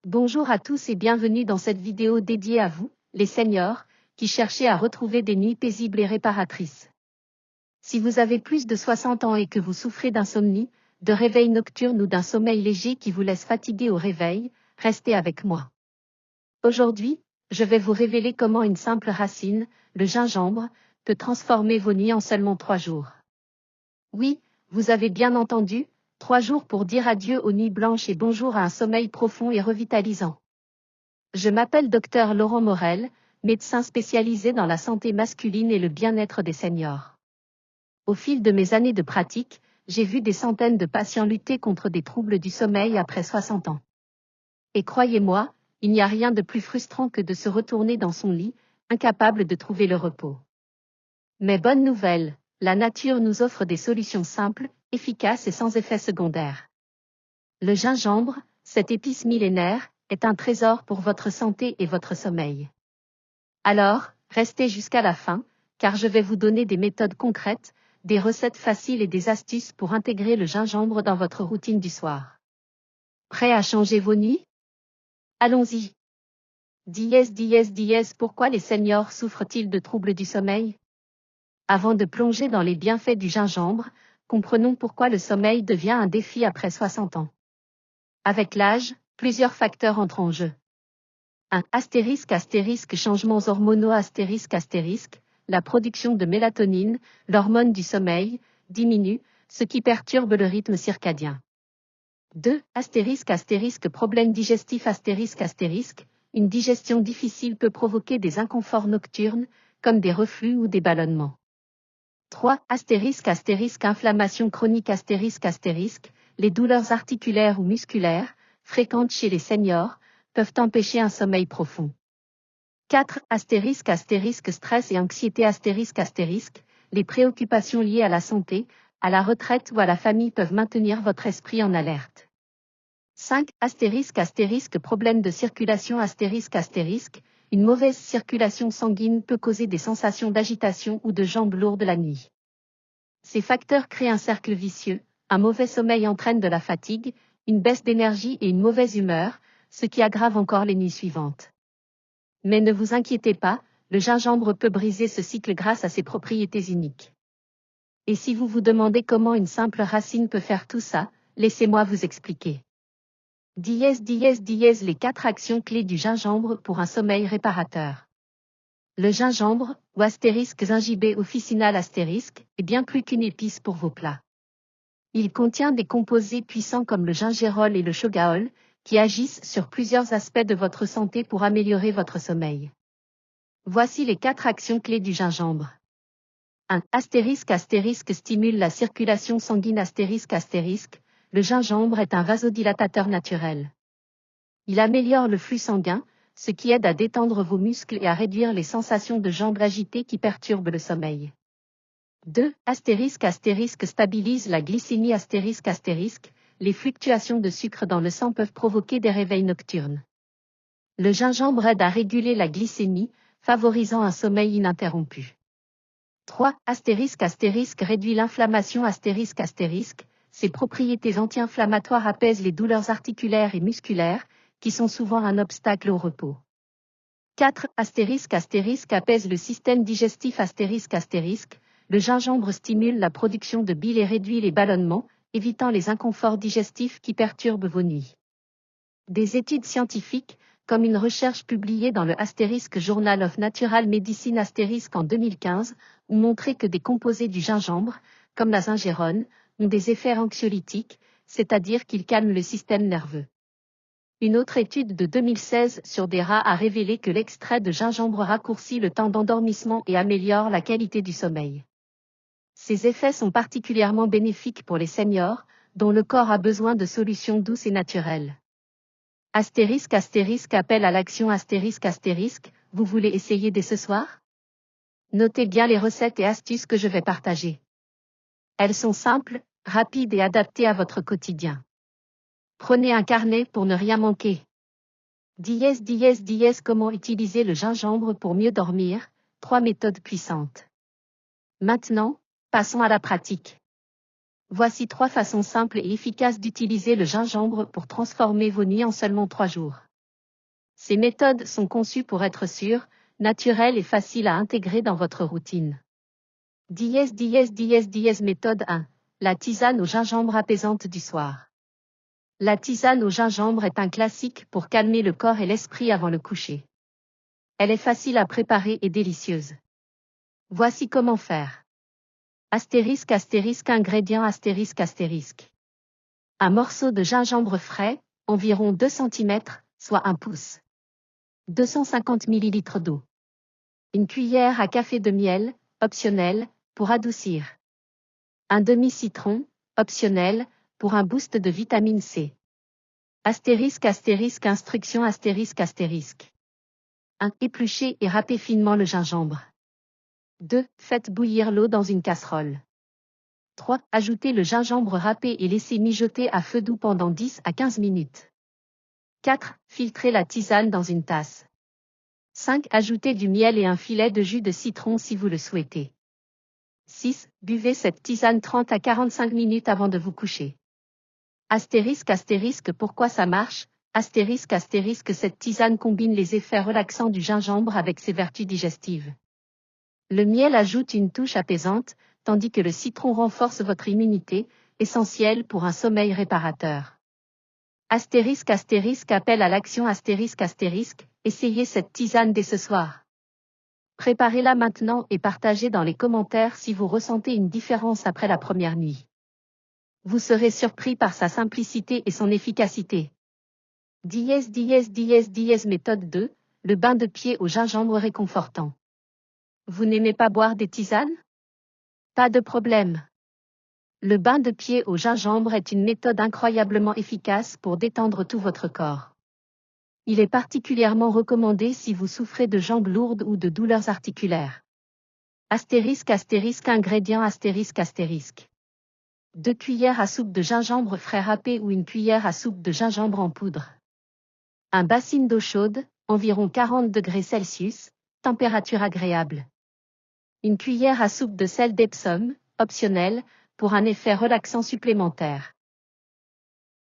Bonjour à tous et bienvenue dans cette vidéo dédiée à vous, les seniors, qui cherchez à retrouver des nuits paisibles et réparatrices. Si vous avez plus de 60 ans et que vous souffrez d'insomnie, de réveil nocturne ou d'un sommeil léger qui vous laisse fatigué au réveil, restez avec moi. Aujourd'hui, je vais vous révéler comment une simple racine, le gingembre, peut transformer vos nuits en seulement 3 jours. Oui, vous avez bien entendu, 3 jours pour dire adieu aux nuits blanches et bonjour à un sommeil profond et revitalisant. Je m'appelle Dr Laurent Morel, médecin spécialisé dans la santé masculine et le bien-être des seniors. Au fil de mes années de pratique, j'ai vu des centaines de patients lutter contre des troubles du sommeil après 60 ans. Et croyez-moi, il n'y a rien de plus frustrant que de se retourner dans son lit, incapable de trouver le repos. Mais bonne nouvelle, la nature nous offre des solutions simples, efficaces et sans effets secondaires. Le gingembre, cette épice millénaire, est un trésor pour votre santé et votre sommeil. Alors, restez jusqu'à la fin, car je vais vous donner des méthodes concrètes, des recettes faciles et des astuces pour intégrer le gingembre dans votre routine du soir. Prêt à changer vos nuits? Allons-y. Pourquoi les seniors souffrent-ils de troubles du sommeil? Avant de plonger dans les bienfaits du gingembre, comprenons pourquoi le sommeil devient un défi après 60 ans. Avec l'âge, plusieurs facteurs entrent en jeu. 1. Changements hormonaux la production de mélatonine, l'hormone du sommeil, diminue, ce qui perturbe le rythme circadien. 2. Problème digestif une digestion difficile peut provoquer des inconforts nocturnes, comme des reflux ou des ballonnements. 3. Inflammation chronique les douleurs articulaires ou musculaires, fréquentes chez les seniors, peuvent empêcher un sommeil profond. 4. Stress et anxiété les préoccupations liées à la santé, à la retraite ou à la famille peuvent maintenir votre esprit en alerte. 5. Problème de circulation une mauvaise circulation sanguine peut causer des sensations d'agitation ou de jambes lourdes la nuit. Ces facteurs créent un cercle vicieux, un mauvais sommeil entraîne de la fatigue, une baisse d'énergie et une mauvaise humeur, ce qui aggrave encore les nuits suivantes. Mais ne vous inquiétez pas, le gingembre peut briser ce cycle grâce à ses propriétés uniques. Et si vous vous demandez comment une simple racine peut faire tout ça, laissez-moi vous expliquer. Les 4 actions clés du gingembre pour un sommeil réparateur. Le gingembre, ou gingibé officinal est bien plus qu'une épice pour vos plats. Il contient des composés puissants comme le gingérol et le shogaol, qui agissent sur plusieurs aspects de votre santé pour améliorer votre sommeil. Voici les 4 actions clés du gingembre. 1. Stimule la circulation sanguine le gingembre est un vasodilatateur naturel. Il améliore le flux sanguin, ce qui aide à détendre vos muscles et à réduire les sensations de jambes agitées qui perturbent le sommeil. 2. Stabilise la glycémie les fluctuations de sucre dans le sang peuvent provoquer des réveils nocturnes. Le gingembre aide à réguler la glycémie, favorisant un sommeil ininterrompu. 3. Réduit l'inflammation ses propriétés anti-inflammatoires apaisent les douleurs articulaires et musculaires, qui sont souvent un obstacle au repos. 4. Apaise le système digestif le gingembre stimule la production de bile et réduit les ballonnements, évitant les inconforts digestifs qui perturbent vos nuits. Des études scientifiques, comme une recherche publiée dans le Journal of Natural Medicine en 2015, ont montré que des composés du gingembre, comme la zingérone, ont des effets anxiolytiques, c'est-à-dire qu'ils calment le système nerveux. Une autre étude de 2016 sur des rats a révélé que l'extrait de gingembre raccourcit le temps d'endormissement et améliore la qualité du sommeil. Ces effets sont particulièrement bénéfiques pour les seniors, dont le corps a besoin de solutions douces et naturelles. Appel à l'action vous voulez essayer dès ce soir? Notez bien les recettes et astuces que je vais partager. Elles sont simples, rapides et adaptées à votre quotidien. Prenez un carnet pour ne rien manquer. Comment utiliser le gingembre pour mieux dormir, 3 méthodes puissantes. Maintenant, passons à la pratique. Voici 3 façons simples et efficaces d'utiliser le gingembre pour transformer vos nuits en seulement 3 jours. Ces méthodes sont conçues pour être sûres, naturelles et faciles à intégrer dans votre routine. Méthode 1. La tisane au gingembre apaisante du soir. La tisane au gingembre est un classique pour calmer le corps et l'esprit avant le coucher. Elle est facile à préparer et délicieuse. Voici comment faire. Ingrédients un morceau de gingembre frais, environ 2 cm, soit 1 pouce. 250 ml d'eau. Une cuillère à café de miel, optionnel, pour adoucir. Un demi-citron, optionnel, pour un boost de vitamine C. Instruction 1. Épluchez et râpez finement le gingembre. 2. Faites bouillir l'eau dans une casserole. 3. Ajoutez le gingembre râpé et laissez mijoter à feu doux pendant 10 à 15 minutes. 4. Filtrez la tisane dans une tasse. 5. Ajoutez du miel et un filet de jus de citron si vous le souhaitez. 6. Buvez cette tisane 30 à 45 minutes avant de vous coucher. Pourquoi ça marche? Cette tisane combine les effets relaxants du gingembre avec ses vertus digestives. Le miel ajoute une touche apaisante, tandis que le citron renforce votre immunité, essentiel pour un sommeil réparateur. Appel à l'action essayez cette tisane dès ce soir. Préparez-la maintenant et partagez dans les commentaires si vous ressentez une différence après la première nuit. Vous serez surpris par sa simplicité et son efficacité. Méthode 2, le bain de pied au gingembre réconfortant. Vous n'aimez pas boire des tisanes? Pas de problème. Le bain de pied au gingembre est une méthode incroyablement efficace pour détendre tout votre corps. Il est particulièrement recommandé si vous souffrez de jambes lourdes ou de douleurs articulaires. Ingrédients 2 cuillères à soupe de gingembre frais râpé ou une cuillère à soupe de gingembre en poudre. Un bassin d'eau chaude, environ 40 degrés Celsius, température agréable. Une cuillère à soupe de sel d'Epsom, optionnel, pour un effet relaxant supplémentaire.